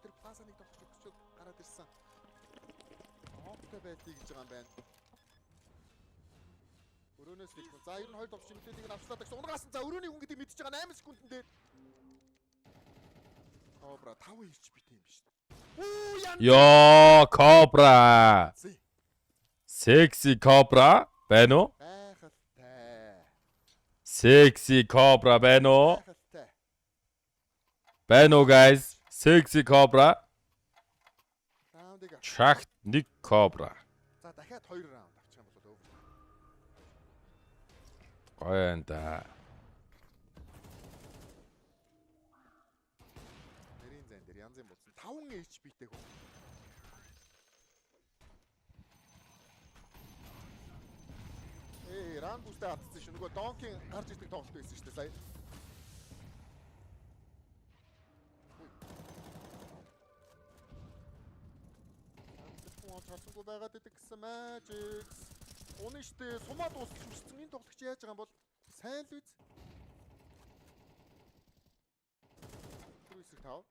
тэр плазаныг тоглож өгчөөд гараад ирсэн. Оогтой байлтыг гэж байгаа юм байна. Өрөөнөөс хэлсэн. За 92 тоглож мэдээллийг авчлаа гэсэн. Унгаас за өрөөний хүн гэдэг мэдчихэж байгаа 8 секундын дээр. Кобра 5 HP тийм биш. Ёо, Кобра. Секси Кобра байна уу? Гайхалтай. Секси Кобра байна уу? Гайхалтай. Байна уу, guys? Секси Кобра. Раундыг авч. Чагт нэг Кобра. За дахиад 2 раунд авчих юм бол өвөр. Гоё энэ да. Нэрийн зэн дээр янзын бодсон 5 HP-тэй хүн. Раунд бүстэй автсан шүү. Нөгөө Донкийн гарч ирдэг тоглолт байсан шүү дээ сая. Хацгүй байгаад идэг гэсэн Magic. Уны штэ сумаа дуусчихсан. Энэ тоглогч яаж байгаа юм бол сайн л үз. Түрүүсэг тав.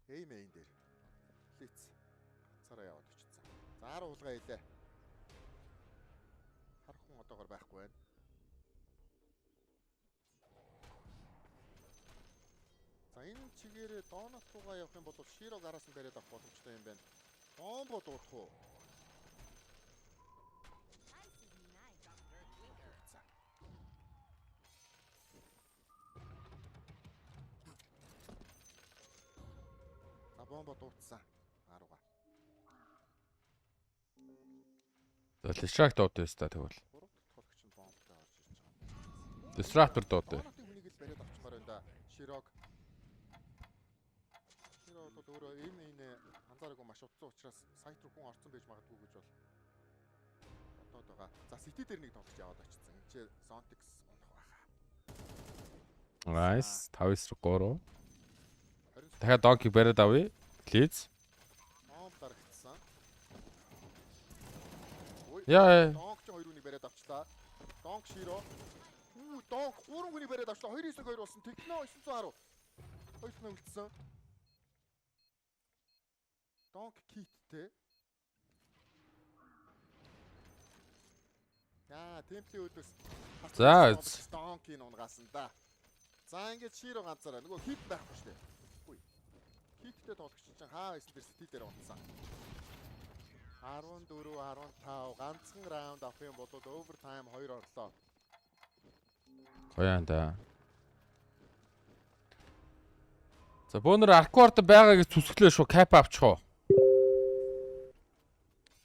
Эймэн дээр. Лиц. Цараа яваад очсон. За 10 хулгай хийлээ. Харах хүн одоогор байхгүй байна. За энэ чигээрээ доонот руугаа явах юм бол Широ гараас нь бариад авах боломжтой юм байна. Комбо дуурах уу? За бомбо дуутсан. Арууга. За Distract дууд байста тэгвэл. Гурав дахь тоглогч нь бомбтой орж ирж байгаа. Disruptor дууд бай. Донотын хүнийг л бариад авчмаар байна да. Широг бол өөрөө энэ анзаараагүй маш утсан учраас сайт руу хүн орсон байж магадгүй гэж бол бодоод байгаа. За City дээр нэг тоглож яваад очсон. Энд чи Zontix унах байхаа. Nice. 5-3. Дахиад Donkey бариад авъя. Please. Ном дарагдсан. Яа. Донк ч 2 хүнийг бариад авчлаа. Донк Широ. Донк 3 хүнийг бариад авчлаа. 2-9-2 болсон. Техно 910. 2 хүн үлдсэн. Донк киттэй. Яа, темплийн өдөөс. За. Донкийн унгасан да. За ингээд Широ ганцаараа нөгөө хит байхгүй шүү дээ. Үгүй. Хиттэй тоглогч чинь хаа байсан дээр City дээр унтсан. 14-15 ганцхан раунд авах юм бол овертайм 2 орлоо. Гоё энэ да. За бөөнөр Arcward байгаа гэж зүсгэлээ шүү. Cap авчих уу?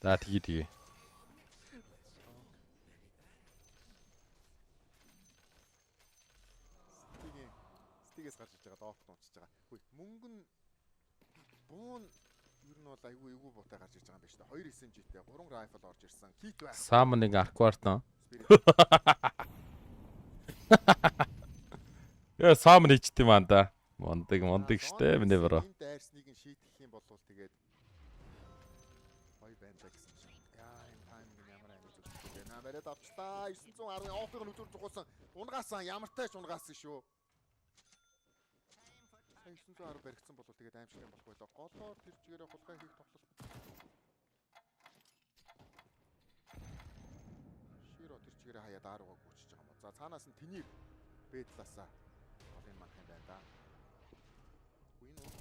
За тгий. Стигээс гарч иж байгаа доокт унцж байгаа. Хүй мөнгө нь буун ер нь бол айгүй буутай гарч иж байгаа юм байна шүү дээ. 2 SMG-тэй 3 rifle орж ирсэн. Кит байх. Summoning Arcward нөө. Яа summon хийчихдээ маа да. Мондаг штэ миний бро. Энэ дайрсныг нь шийтгэх юм бол тэгээд гоё байна да гэсэн чинь. Яа энэ тайминг ямар амар зүгтэй бэ? Бариад авчлаа. 910 оффыг нь үзүүр зугуулсан. Унгаасан ямартай ч унгаасан шүү. 910 баригдсан бол тэгээд аимшиг юм болохгүй лөө. Голоор тэр чигээрээ хулгай хийх тоглолт. Широ тэр чигээрээ хаяад ааруугаа гүйчиж байгаа юм. За цаанаас нь тэнийг бэдлаасаа голын манх юм байна да. Үгүй нөө.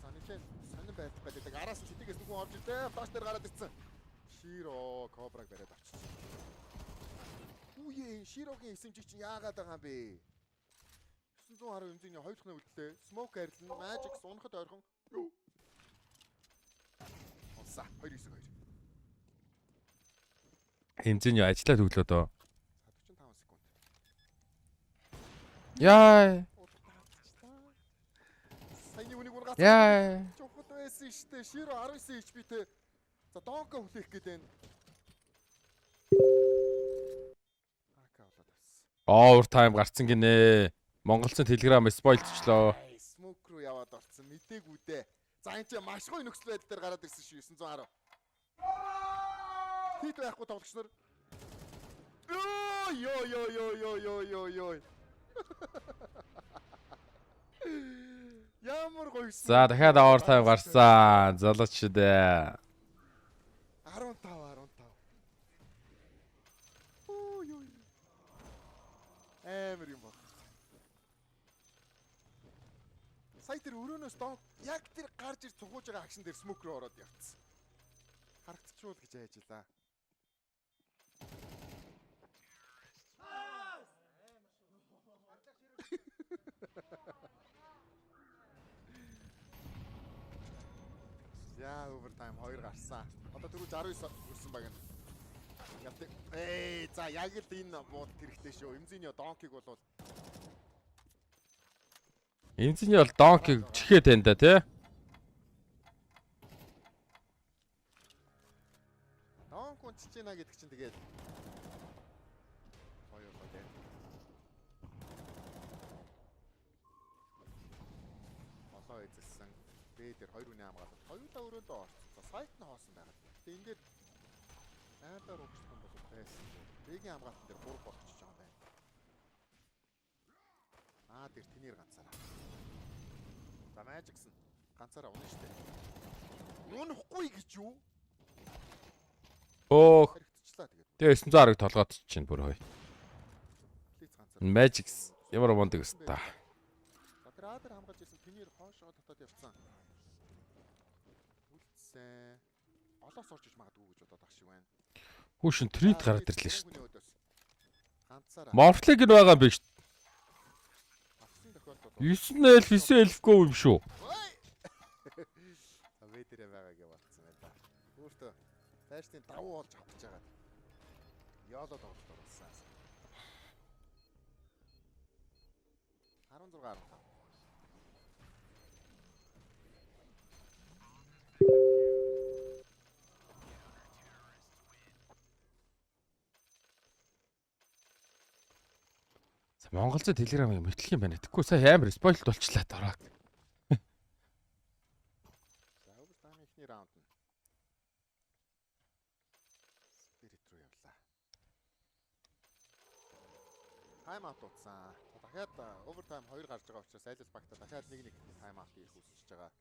За нэлээд сонирн байх гэдэг. Араас нь City-гээс нүгэн орж ирлээ. Флаш дээр гараад ирсэн. Широ Кобраг бариад авчихсан. Үе Широгийн SMG чинь яагаад байгаа юм бэ? 910 эмзэгний 2 дахь нь үлдлээ. Smoke арилна, Magic унахад ойрхон. Онса 292. Хэмзэн яа ажиллаад өглөө дөө. 45 секунд. Яа. Саяны үнийг ургацсан. Яа. Чухал байсан штэ. Широ 19 HP-тэй. За Донко хүлээх гээд байна. Ака болоод авсан. Overtime гарцсан гинэ. Монголцын Telegram спойлчлоо. Smoke руу яваад орсон. Мдэггүй дээ. За энэ ч маш гоё нөхцөл байдал дээр гараад ирсэн шүү 910. Хит байхгүй тоглогч нар. Йой. Ямар гойсон. За дахиад овертайм гарсан. Залууч дээ. 15. Ой. Амар юм байна. Сая тэр өрөөнөөс доо яг тэр гарч ирж цугууж байгаа акшн дээр смок руу ороод явцсан. Харагдчихвол гэж айжлаа. Яа, овертайм 2 гарсан. Одоо түрүү 69 хүрсэн баг нь. Ятдаг. За яг л энэ бууд хэрэгтэй шүү. Эмзиний донкиг болвол Энзиний бол донкиг чихээ тань да тий. донк унчиж гинэ гэдэг чинь тэгээд хоёр болоо. Болоо эзэлсэн. Бэ дээр 2 үний хамгаалалт. Хоёулаа өрөөндөө орсон. Сайт нь хоосон байгаа. Тэгээ ингээд айлаар угссан бол байсан. Бэгийн хамгаалалт дээр 3 болчихж байгаа юм байна. Тэр тэнээр ганцаараа. За Magicсэн ганцаараа унаа штэ. Нүнхгүй гэж юу? Өөх. Харигдчихлаа тэгээд. Тэгээ 900 арыг толгойд чинь бүр хой. Плиз ганцаараа. Magix ямар мондөг өста. Тэр Адер хамгаалж ирсэн тэнээр хоошоо дотоод явцсан. Үлдсэн. Олоос орж иж магадгүй гэж бодоод ах шиг байна. Хүүшин трит гараад ирлээ шүү дээ. Ганцаараа. Morphling нь байгаа юм биш. Авсан тохиолдолд 9L 9L го юм шүү. Вэдэрэ байгаагээ болцсон байна да. Өөртөө байртын давуу олж авч байгаа. Яолоод тоглолт болсон. 16. Монголцоо телеграмыг мэтлэх юм байна. Тэгэхгүй сая амар спойлд болчлаа дороо. За overtime ихний раунд нь. Spirit руу явлаа. Тайм аут утсан. Дахиад overtime 2 гарч байгаа учраас Айлс багта дахиад нэг тайм аут хийх үсэж байгаа.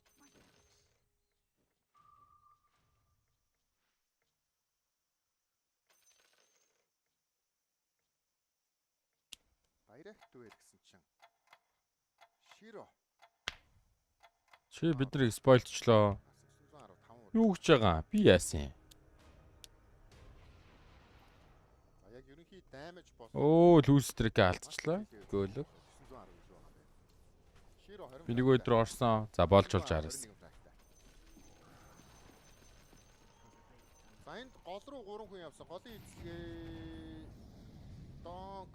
Direct вэ гэсэн чинь. Широ. Чи биднийг спойлчлоо. 915. Юу гэж байгаа? Би яасан юм? Яг ерөнхий damage болсон. Лүүстрийг алдчихлаа. Гөөлөг. 910 гэж байгаа юм. Широ 20. Би нэг өдөр орсон. За болж араас. За энд гол руу 3 хүн явсан. Голын эзлэгээ донк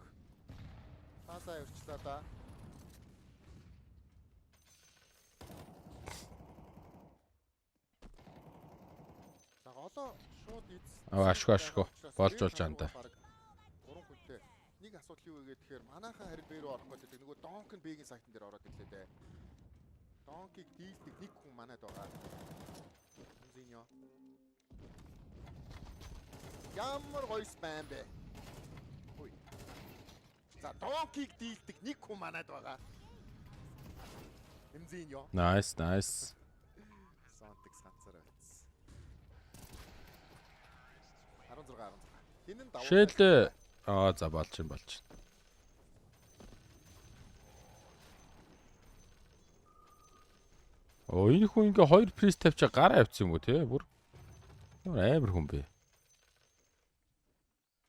тасаа өрчлөө да. За голоо шууд Ашгүй. Болж аанда. 3 хүнтэй. Нэг асуудал юу вэ гэхээр манайхаа харин бэ рүү орох гэдэг. Нөгөө донк нь бэгийн сайтн дээр ороод ирлээ дээ. Донкийг дийлдэг нэг хүн манайд байгаа. Зиньё. Ямар гоё спам бэ? Ой. За донкийг дийлдэг нэг хүн манайд байгаа. Эмзиньё. Nice. Сантекс ганцаараа байсан. 16. Хин нь давуу. Шэл за болж байна. Энэ хүн ингээ 2 приз тавьчаа гараа авчихсан юм уу те? Бүр амар хүн бэ.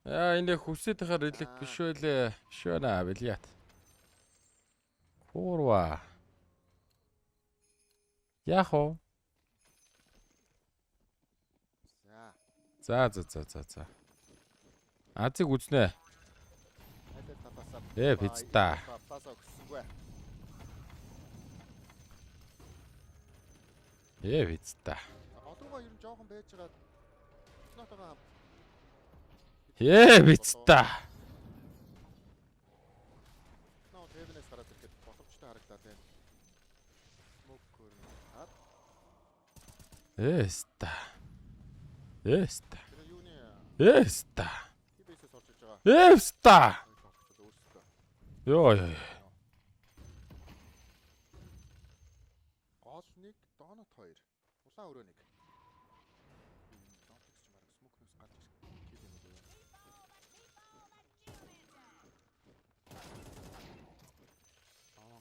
Энэ хүсээд байхаар элек биш байлээ. Биш байна Вилиат. Хурва. Яхо. За. Азиг үзнэ. Пицца. Тасаа өгсөнгүй. Пицца. Голруугаа ер нь жоохон байж байгаа. Нотогоо. Пицца. Ноо тэвнээс гараад ирэхэд боломжтой харагдаа тийм. Смок көрнө. Пицца. Тэр юуны Пицца. хибээсээс орж иж байгаа. Эвста. Өөрсдөө. Йоо ёо. Гол 1, донот 2. Улаан өрөө 1. Донтекс ч марга смокнес гарч ирэх юм уу?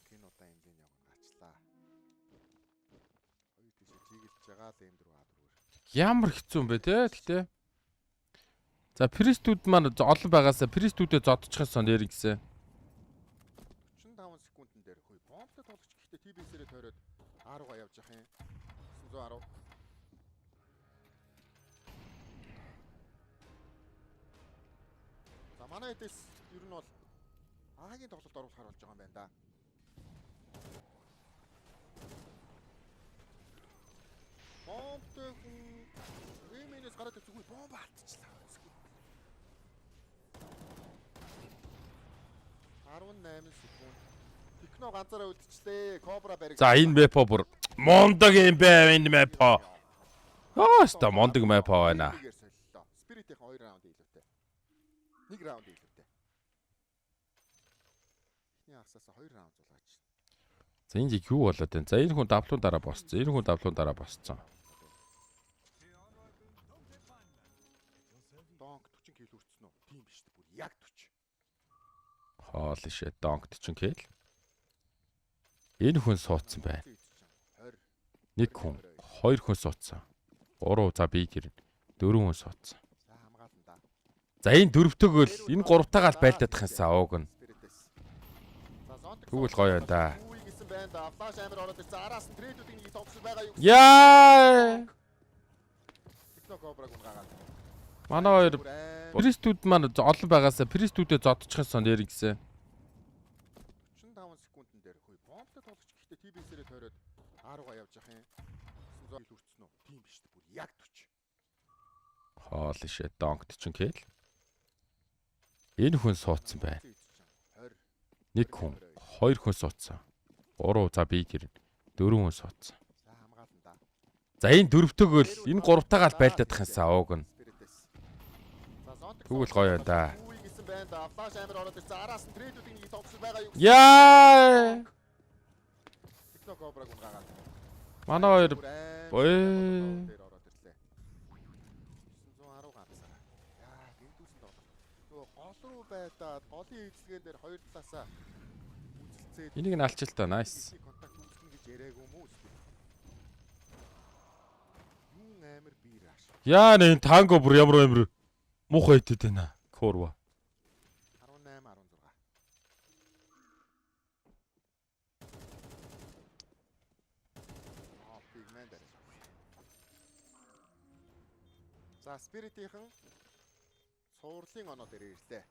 Кино таймдын явган гачлаа. Хоёр тийшээ чиглэж байгаа л энд рүү гадруур. Ямар хэцүү юм бэ те гэхдээ. За пристүүд маань олон байгаасаа пристүүдэд зодчих сон дээр гисэн. 45 секундын дээр хөөе бомбтой тоглогч гэхдээ TBS-ээрээ тойроод А-руугаа явж явах юм. 910. За манай эдэс ер нь бол А-гийн тоглолт оруулахар болж байгаа юм байна да. Бомбтой хүн Эмэнэс гараад зүггүй бомб алдчихлаа. 18 секунд. Техно ганцаараа үлдчихлээ. Кобра бариг. За энэ мэпо бүр мондог юм бэ энэ мэпо. Ста мондог мэпо байна. Спиритийн 2 раунд илүүтэй. 1 раунд илүүтэй. Эхний хагасаас 2 раунд зулгаач. За энэ яг юу болоод байна? За энэ хүн давлуун дараа босцсон. Энэ хүн давлуун дараа босцсон. Донк 40 кг хүрсэн үү? Тийм биш үү? Бүр яг 40. Holy shit, donk 40 кг. Энэ хүн суудсан байна. 1 хүн, 2 хүн суудсан. 3 за би гэрнэ. 4 хүн суудсан. За хамгаална да. За энэ дөрөвтөөгөл энэ гуравтаагаа л байлдах юмсан ууг нь. Тэгвэл гоё байна да. Гисэн байна да. Флаш амир ороод ирсэн. Араас нь трейдүүдийн нэг тоглож байгаа юу? Яа! Техно кобраг унгагаад. Манай хоёр пристүүд маань олон байгаасаа пристүүдэд зодчих сон дээр гисэн. 45 секундын дээр хөөе бомбтой тоглогч гэхдээ TBS-ээрээ тойроод А-руугаа явж явах юм. 900 хүрсэн үү? Тийм биш үү? Бүр яг 40. Holy shit, donk 40 кг. Энэ хүн суудсан байна. 1 хүн, 2 хүн суудсан. 3 за би гэрнэ. 4 хүн суудсан. За хамгаална да. За энэ дөрөвтөөгөл энэ гуравтаагаа л байлдах юмсан ууг нь. Тэгвэл гоё байна да. Гисэн байна да. Флаш амир ороод ирсэн. Араас нь трейдүүдийн нэг тоглож байгаа юу? Яа! Техно кобраг унгагаад. Манай хоёр бой. ороод ирлээ. 910 ганцаар. Яа, гинтүүсэн тоглох. Нөгөө гол руу байдаад голын эзлэгэн дээр хоёр талаасаа үзэлцээд Энийг нь алчил та. Nice. контакт үүснэ гэж яриаг юм уу? Юун амир бираш. Яа нэ танго бүр ямар амир муухай идэт байна. Курва. 18 16. Пигмент дээр. За спиритийнхэн цуурлын оноо дээр ирлээ.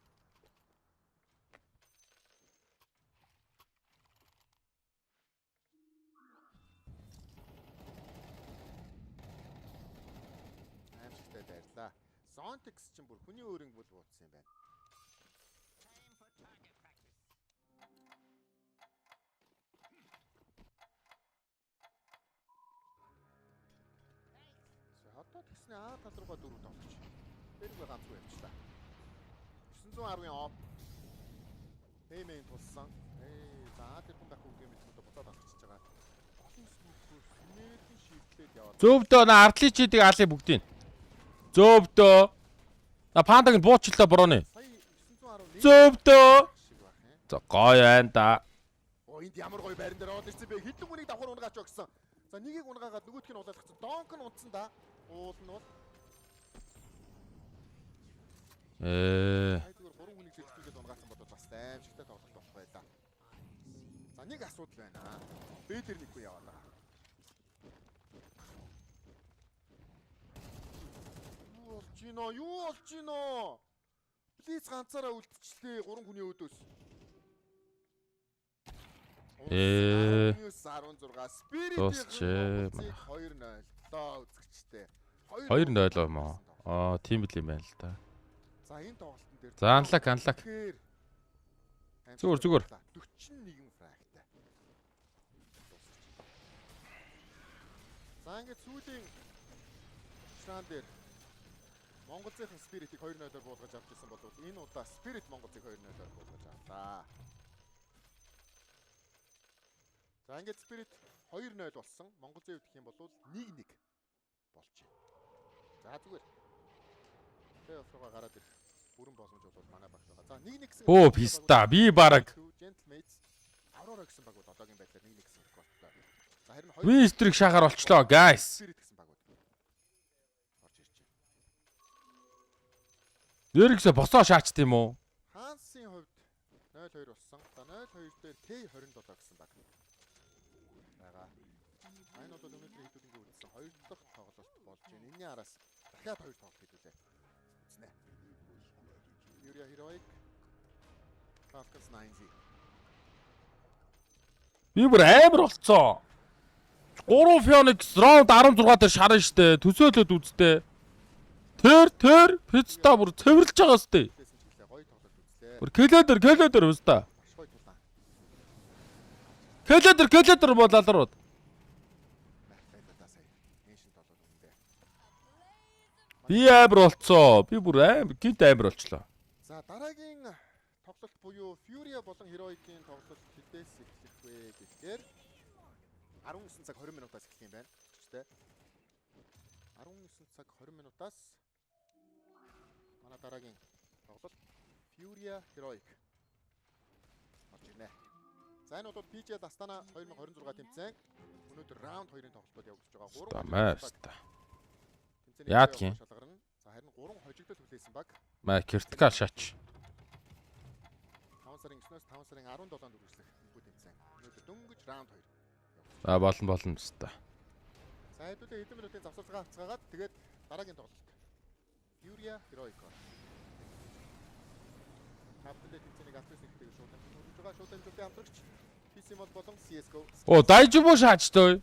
Аимшигтай дайрлаа. Zontex ч бүр хүний өөрийн бүл буудсан юм байна. За одоо тэгснэ А тал руугаа дөрөв тоглож. Тэрийг ганц руу явчлаа. 910-ын оп. Нэмэн тулсан. За тэр хүн байх үг юм бид бодоод авчиж байгаа. Олон сүнхрүү нэрийн шийдлээд яваад. Зөвдөө на ардлын чидийг алыг бүгдийг. Зөвдөө. На пандаг нь буучлаа борооны. Сая 911 Зөвдөө. шиг байх юм. За гоё байна да. Оо энд ямар гоё байран дээр ороод ирсэн бэ? Хэдэн хүнийг давхар унгаач өгсөн. За нэгийг унгаагаад нөгөөдг нь улаалгацсан. Донк нь унтсан да. Уул нь бол. Зүгээр 3 хүнийг зэлтүүлээд унгаацсан бодоод бас аимшигтай тоглолт болох байлаа. За нэг асуудал байна. Бэ дээр нэг хүн яваад байгаа. Юу болж гинөө? Плиз ганцаараа үлдчихлээ 3 хүний өдөөс. 16 спирит 2-0 лоо үзэгчтэй. 2-0 юм аа. Тийм л юм байна л да. За энэ тоглолтын дээр За анлаг. Зүгээр. 41 фрагтай. За ингээд сүүлийн шаан дээр Монголын Spirit-ийг 2-0-оор буулгаж авч ирсэн бол энэ удаа Spirit Монголыг 2-0-оор буулгаж авлаа. За ингээд Spirit 2-0 болсон. Монголын хувьд гэх юм бол 1-1 болчих. За зүгээр. Плей-офф руугаа гараад ирэх бүрэн боломж бол манай багт байгаа. За 1-1 гэсэн. Оо писта би бараг Gentlemates Aurora гэсэн баг бол одоогийн байдлаар 1-1 гэсэн болтлоо. За харин Винстрийг шахаар олчлоо guys. Spirit гэсэн баг орж ирж байна. Ерөөсө босоо шаачт юм уу? Хансын хувьд 0-2 болсон. За 0-2 дээр K27 гэсэн баг байгаа. Энэ бол өнөөдөр хэдүүлэнгийн үлдсэн 2 дахь тоглолт болж байна. Энэний араас дахиад 2 тоглолт хэдүүлээ. Үзнэ. Юрия Heroic Falcons 9Z. Би бүр амар болцоо. 3 Phoenix round 16 дээр шарна штэ. Төсөөлөд үзтээ. Тэр писта бүр цэвэрлж байгаа штэ. Гоё тоглолт үзлээ. Бүр кэлэдэр өста. Маш гоё тулаан. Кэлэдэр болалрууд. Нейшн тоглолт үндэ. Би амар болцоо. Би бүр амар гинт амар болчлоо. За дараагийн тоглолт буюу Furia болон Heroic-ийн тоглолт хэдээс эхлэх вэ гэхээр 19 цаг 20 минутаас эхлэх юм байна. Гэвчтэй 19 цаг 20 минутаас манай дараагийн тоглолт Furia Heroic орж ирнэ. За энэ бол PGL Astana 2026 тэмцээн. Өнөөдөр раунд 2-ын тоглолтууд явагдаж байгаа. Тамааста. Яад гин. За харин 3 хожигдол хүлээсэн баг. Маа критикал шаач. 5 сарын 9-оос 5 сарын 17-нд үргэлжлэх энэхүү тэмцээн. Өнөөдөр дөнгөж раунд 2. За болно өста. За хэдүүлээ хэдэн минутын завсарцгаа хацгаагаад тэгээд дараагийн тоглолт. Furia Heroic. Хавталээ тэмцээнийг албас нэгтэйг шууд хамтруулж байгаа. Шууд амжилттай хамтрагч PC Mod болон CS:GO. Оо дайжубо шаачтай.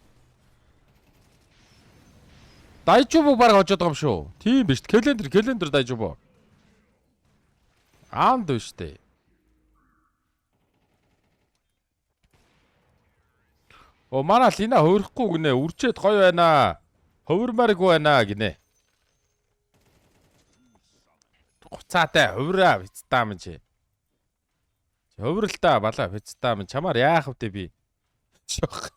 Дайжубо баг очоод байгаа юм шүү. Тийм биш. Кэлендер дайжубо. Аанд штэ. Оо манай Лина хөрөхгүй гинэ. Үрчээд гоё байна. Хөвөрмаргүй байна гинэ. Гуцаатай хөврөө бицтаа мэн чи. Хөврөлтөө бала бицтаа мэн чамаар яах вэ би? Шох.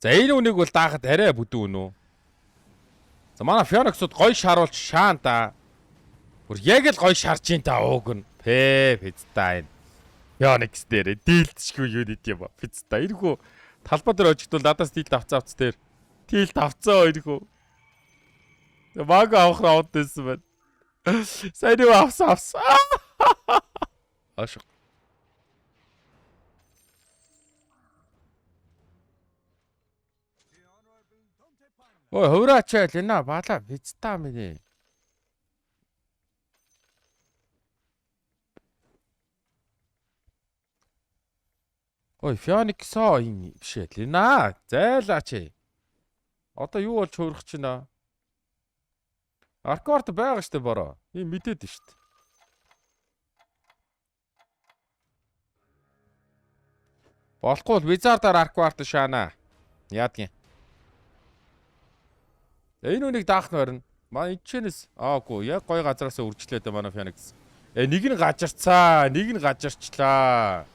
За энэ үнийг бол даахад арай бүдүү өнөө. За манай Phoenix-ууд гоё шаруулж шаан та. Бүр яг л гоё шарж ин та ууг нь. Пизта энэ. Phoenix дээр дийлдэшгүй юу нэт юм ба. Пизта энэхүү талбай дээр очигдвол надаас дийлд авцаац дээр. Дийлд авцаа энэхүү. Баг авах раунд дэсэн байна. Сайн юу авсан. Ашиг. Ой хөврөөчэй Лина бала пизта минь. Ой Phoenix-оо юм биш ээ Лина зайлаач. Одоо юу болж хөөрөх чинь аа? Аркорд байгаа штэ бороо. Ийм мэдээд штэ. Болохгүй л Wizard-аар Аркорд шаана. Яадгийн. Энэ үнийг даах нь харин. Манай ичнээс аагүй яг гой газараас үржлээ дээ манай Phoenix. Нэг нь гажарцаа, нэг нь гажарчлаа.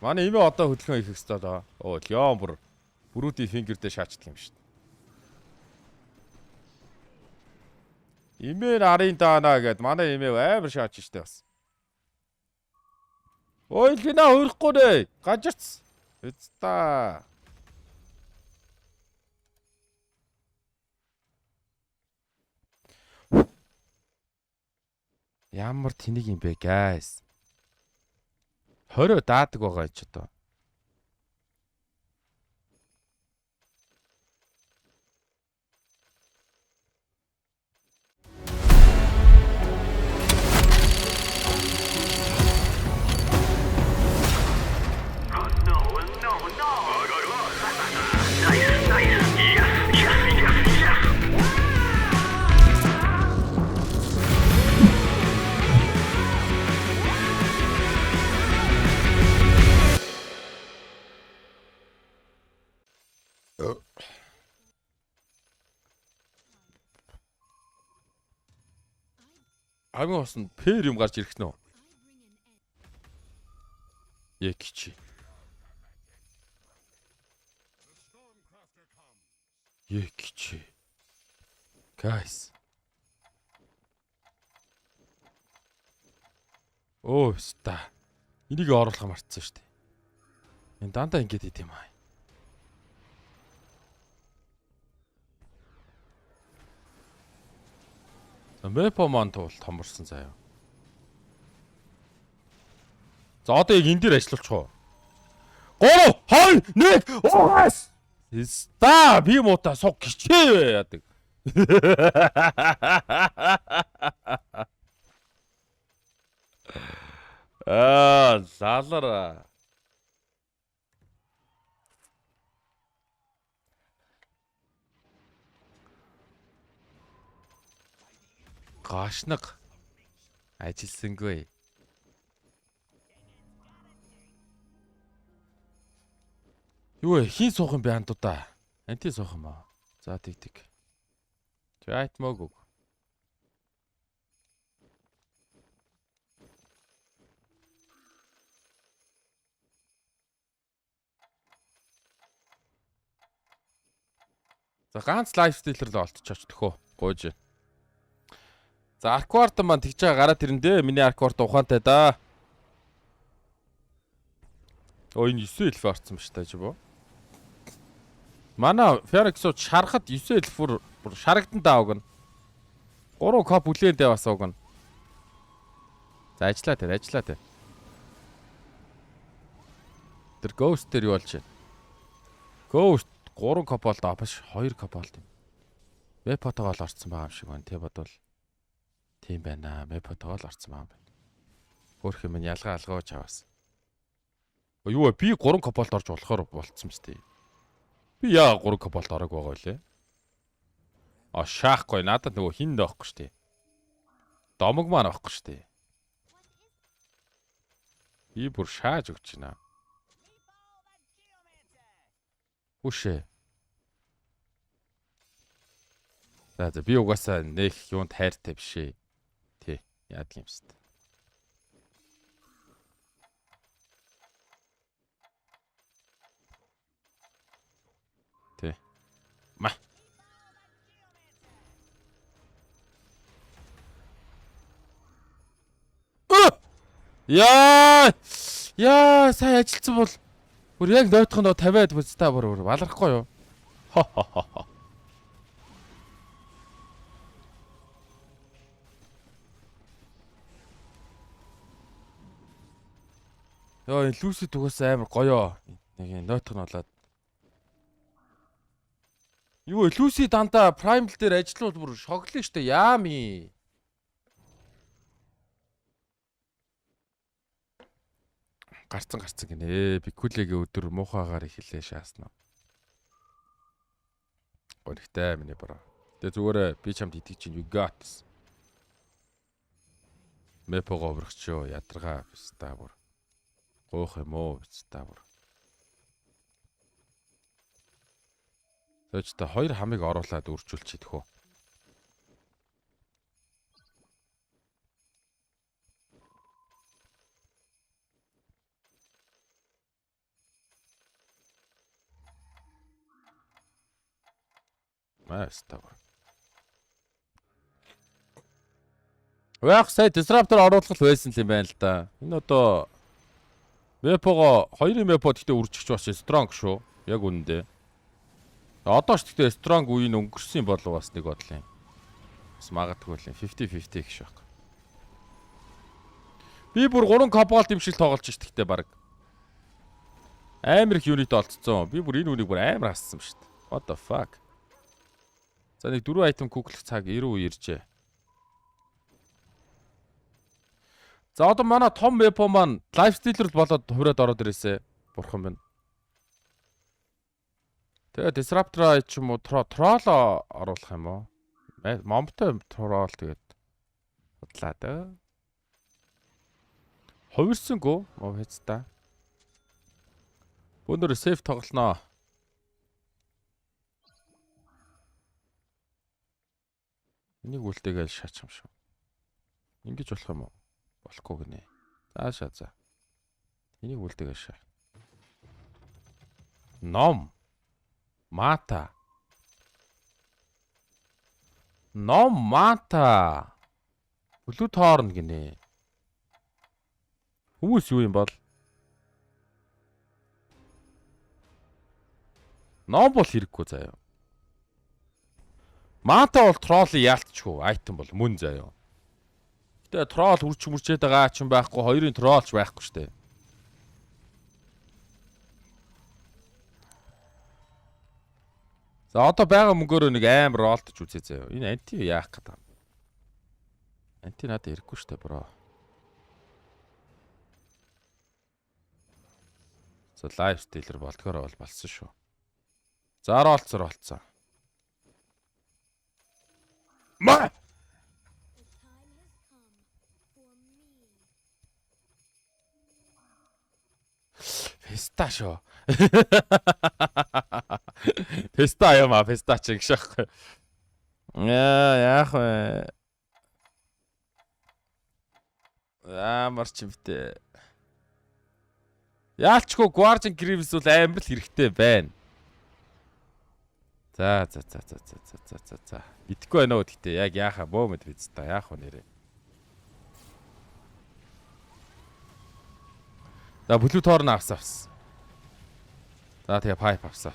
Манай имээ одоо хөдөлгөөн их хэвээр даа. Оо Леон бүр бүрүүдийн фингер дээр шаачдаг юм шүү дээ. Имээ нарын даана гэд манай имээ амар шаач штэ бас. Ой Лина хөрөхгүй нэ. Гажарц. Эцта. Ямар тэнийг юм бэ, guys? 20 даадаг байгаа ч одоо. Хамгийн хос нь пэр юм гарч ирэх нөө. Екичи. Екичи. Guys. Оо, ста. Энийг оруулах мартсан шүү дээ. Энэ дандаа ингэж идэм аа. Мэпоман туул томорсон заяа. За одоо яг энэ дээр ажиллуулчих уу? 3 2 1 угаас. Ста би муута суг гिचээ яадаг. Залара. Гашнаг. Ажилсангүй. Юу вэ? Хин суух юм бэ андуудаа? Анти суух юм аа. За тэг. Чайт мөгөг. За ганц лайфстейлэр л олдчихоч төхөө. Гойж. За аркварт маань тэгж байгаа гараад ирэндээ. Миний аркварт ухаантай да. Оо энэ 9 эльф орсон ба штэ жибо. Манай Ферексууд шарахад 9 эльфүр шарагдан даавг нь. 3 коп үлээндээ бас уг нь. За ажиллаа тэр. Тэр ghost тэр юу болж байна? Ghost 3 коп болд апаш 2 коп болд юм. Мэпотогоо л орцсон байгаа юм шиг байна. Тэ бодвол тийм байна. Мэпотогоо л орцсон байгаа юм байна. Хөөх юм ялгаа алгаач аваас. Юу вэ? Би 3 коп болд орж болохоор болцсон мэт. Би яа 3 коп болд ороог байгаа үлээ. А шаахгүй надад нөгөө хин доохгүй штэ. Домог маань авахгүй штэ. Би бүр шааж өгч байна. Үшээ. За би угаасаа нэг юунд хайртай биш ээ. Тий, яадаг юм бэ? Тий. Ма. Яа, сайн ажилтсан бол бүр яг нойтхон доо 50-аад бүстаа бүр валрахгүй юу? Яа, энэ Люси тугаас амар гоёо. Нэг нойтхон болоод. Юу вэ? Люси дандаа Primal дээр ажиллавал бүр шоглоо штэ. Яами. Гарцсан гинэ. Бикулегийн өдөр муухайгаар ихлээ шаасна. Гонхтой миний бро. Тэгээ зүгээр би чамд итгэж чинь you got this. Мэпого оврогчоо ядаргаа биста бүр. Гоох юм уу биста бүр. Тэгэж та хоёр хамыг оруулаад үржүүлчих тэхөө. Стабар. Вах сая disruptor оруулах байсан юм байна л да. Энэ одоо Мэпого 2 мэпо гэхдээ үржигч бас strong шүү. Яг үнэндээ. Одоо ч гэхдээ strong үеийн өнгөрсөн болов бас нэг бодлоо. Бас магадгүй л 50-50 гэх шиг. Би бүр 3 кобальт юм шиг тоглож ш гэхдээ баг. Амар их юнит олцсон. Би бүр энэ үнийг бүр амар хассан шүү дээ. What the fuck? За нэг 4 айтем куклах цаг 90 иржээ. За одоо манай том мэпо маань лайфстейлер болоод хувраад ороод ирээсэ. Бурхан байна. Тэгээ disruptor ч юм уу troll оруулах юм уу? Момтой troll тэгээд бодлаа да. Хувирсангүй мов хэцтэй. Өндөр сейф тоглоно. Энийг үлдээгээл шаач юм шүү. Ингэж болох юм уу? Болохгүй гинэ. Заашаа за. Энийг үлдээгээл шаа. Ном. Мата. Ном мата. Бүлүү тоорно гинэ. Хүмүүс юу юм бол? Ном бол хэрэггүй заяа. Мата бол тролли яалтчгүй айтем бол мөн заяа. Гэтэ тролл үрчээд байгаа ч юм байхгүй, хоёрын троллч байхгүй штэ. За одоо байгаа мөнгөөрөө нэг амар ролтж үзье заяа. Энэ анти яах гэдэг юм. Анти надад ирэхгүй штэ бро. За лайв стилер болдгоор бол болсон шүү. За ролцсон. Ма! Феста шо. Феста яма, феста ч их шахгүй. Яах вэ? Марч юмтэй. Яалчгүй Guardian Greaves бол амар л хэрэгтэй байна. За. Итгэхгүй байна уу гэхдээ яг яахаа бөө мэд биз та яах вэ нэрээ. За блүү тоор нь авсан. За тэгээ pipe авсан.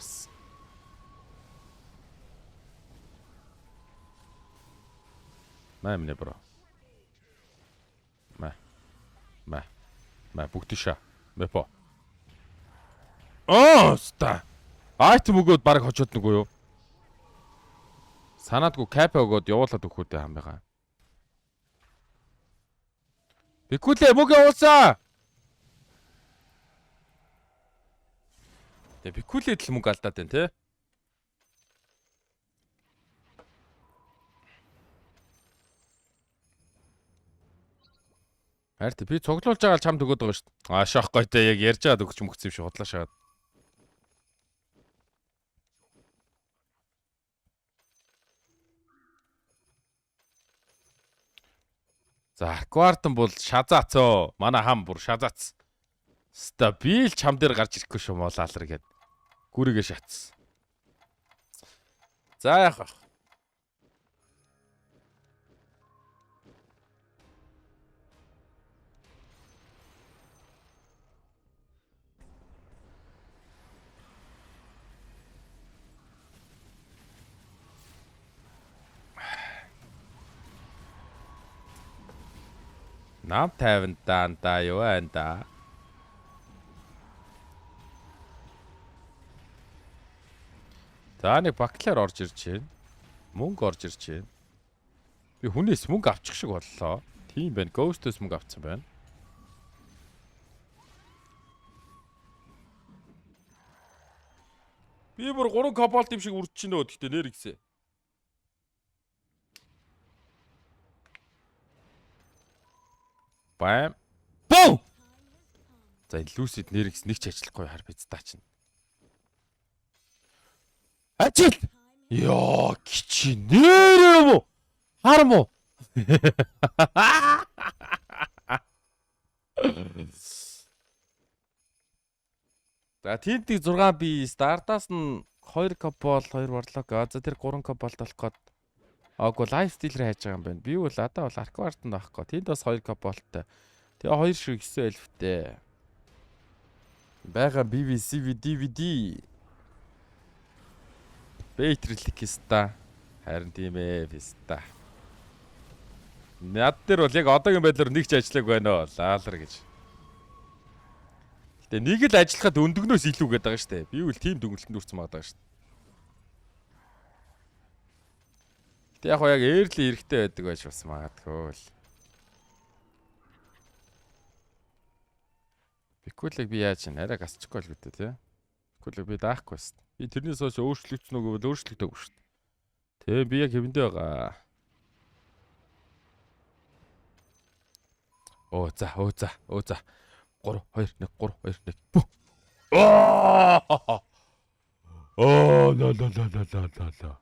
Мэмнэ бро. Мэ бүгдишаа. Мэпо. Ста. Айтем өгөөд баг хожоод нүгөө юу? Санаадгүй капа өгөөд явуулаад өгөхөөдөө хам байгаа. Бикүлээ мөгөө уулзаа. Тэ бикүлээд л мөнгө алдаад байна те. Харин би цуглуулж байгаа чамд өгöd байгаа шүү дээ. Шах гойтой яг ярьж байгаад өгч мөгцсөн юм шиг худлаа шаад. За Аквартан бол шазаацоо. Манай хам бүр шазаац. Стабил чам дээр гарч ирэхгүй шүү молаалар гээд. Гүрийгээ шатсан. За яах вэ? Нам 50 даанда юу байна да? За нэг баклаар орж ирж байна. Мөнгө орж ирж байна. Би хүнээс мөнгө авчих шиг боллоо. Тийм байна. Ghost-оос мөнгө авсан байна. Би бүр 3 кобальт юм шиг үрдчихнэ өө гэхдээ нэр гисэ. Бам. Боо. За Lucid нэргс нэг ч ажиллахгүй хар бидтаа чинь. Ажил. Яа кичи нэр юм уу? Хар мó. За тэнтиг 6 би стартаас нь 2 кобол 2 варлог. За тэр 3 коболт болох гээд Агуу лайв стилэр хайж байгаа юм байна. Би бол одоо бол Арквартанд байхгүй. Тэнд бас 2 коболттой. Тэгээ 2 шиг 9 эльфтэй. Бага BVCV DVD. Бэйтрэликста. Харин тийм ээ, фиста. Над дээр бол яг одоогийн байдлаар нэг ч ажиллаг байна оо. Лаалар гэж. Гэтэ нэг л ажиллахад өндөгнөөс илүү гээд байгаа штэ. Би бол тийм дүнгэлтэнд үрцэн байгаа штэ. Гэтэ яг эерли эрэхтэй байдаг байж бас магадгүй л. Бикүлэг би яаж чинь арай гасчихгүй л гэдэг тий. Бикүлэг би даахгүй шүү. Би тэрнээс хойш өөрчлөгдсөн үгүй бол өөрчлөгдөөгүй шүү. Тэ би яг хэвэндээ байгаа. Оо за. 3 2 1 3 2 1. Бүү. Оо. Оо ла.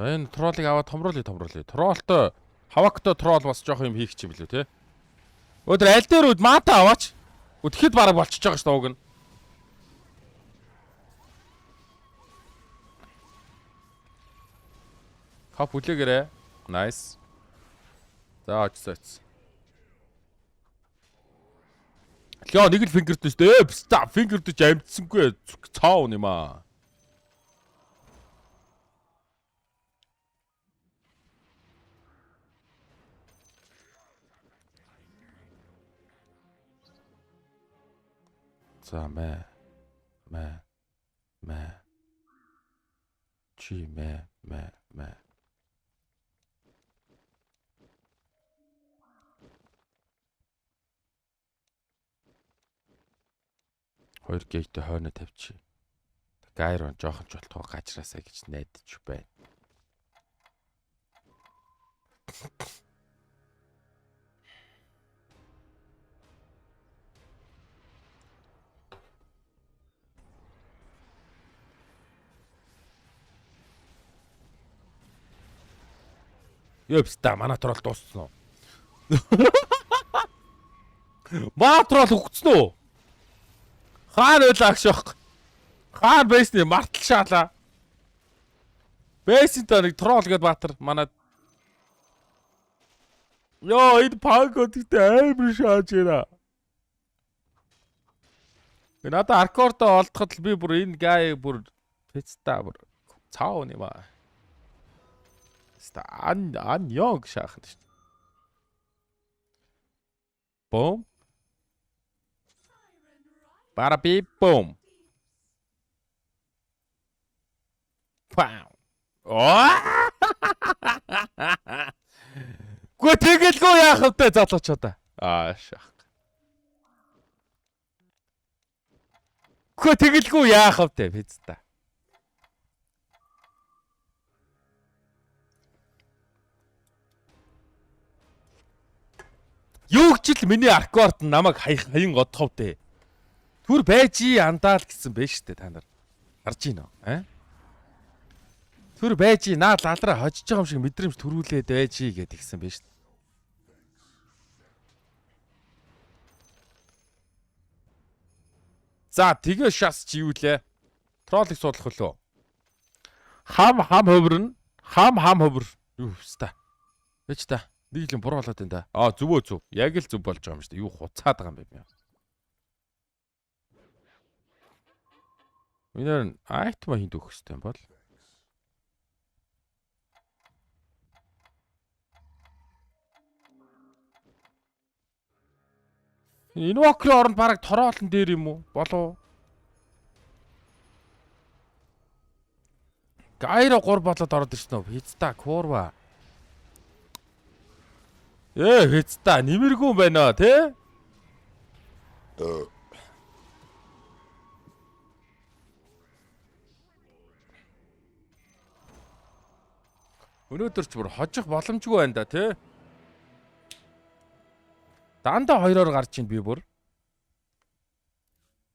За энэ троллыг аваад томруулъя. Троллтой хавактой тролл бас жоох юм хийх юм билүү те. Өдөр аль дээр үд мата аваач. Тэгэхэд бараг болчихж байгаа ш та уг нь. Хап үлээгээрээ. Nice. За очсон. Яа нэг л фингер төстэй. Stop фингер төч амтсангүй. Цаа юм аа. За мэ. Чи мэ. Хоёр гейтэй хойно тавьчих. Гайрон жоохон ч болтгоо гажраасаа гэж найдаж байна. Ёпста манай тролл дууссан уу? Маа тролл өгцөн үү? Хаан ойлаа агших. Хаан бэсний мартал шаалаа. Бэсэнтэй нэг тролл гээд баатар манай. Йоо энэ панготтой амар шааж яана. Надаа аркордоо олдоход л би бүр энэ гай бүр пэцта бүр цаав нэмаа. Ста ан ёг шахна шүү. Бом. Бара би бом. Пау. Гү тэгэлгүй яах вэ залуучуудаа. Шах. Гү тэгэлгүй яах вэ пэцта. Юу ч л миний аркорд намайг хаян одхов дээ. Түр байжи андаал гэсэн бэ штэ та нар. Харж гин үү? Түр байжи наа лалраа хожиж байгаа юм шиг мэдрэмж төрүүлээд байжи гэд гисэн бэ штэ. За тэгээ шас чи юу лээ? Троллыг суулгах хөлөө. Хам ховрно. Хам ховр. Юу ста. Бэж та. Нэг л буруу болоод энэ да. Зөвөө зөв. Яг л зөв болж байгаа юм шүү дээ. Юу хуцаад байгаа юм бэ? Минер айтма хинд өгөх хэрэгтэй юм бол. Энэ вокрын оронд бараг тороолон дээр юм уу? Болов. Гайра 3 болоод ороод ирсэн үү? Хизта курва. Хизта нэмэргүй байна те? Өнөөдөр ч бүр хожих боломжгүй байна да те. Дандаа хоёроор гарч ийн би бүр.